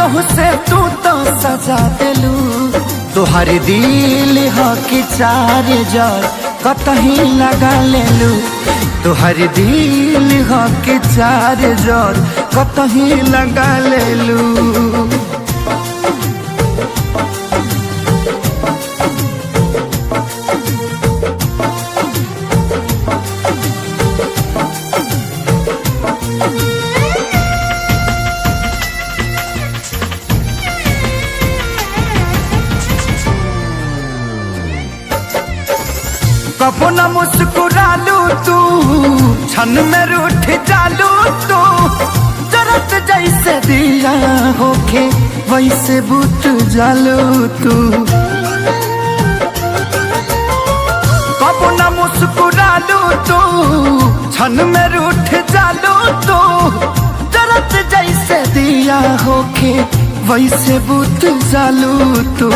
लहू से तू तो सजा देलू। तोहर दिल ह कि चार जार कतही लगा लेलू। तोहर दिल ह कि चार जार कतही लगा लेलू। कबो न मुस्कुरालू तू, क्षण में रूठ जालू तू। जरत जैसे दिया होके वैसे बुत जालू तू। कबो न मुस्कुरालू तू, क्षण में रूठ जालू तू। जरत जैसे दिया होके वैसे बुत जालू तू।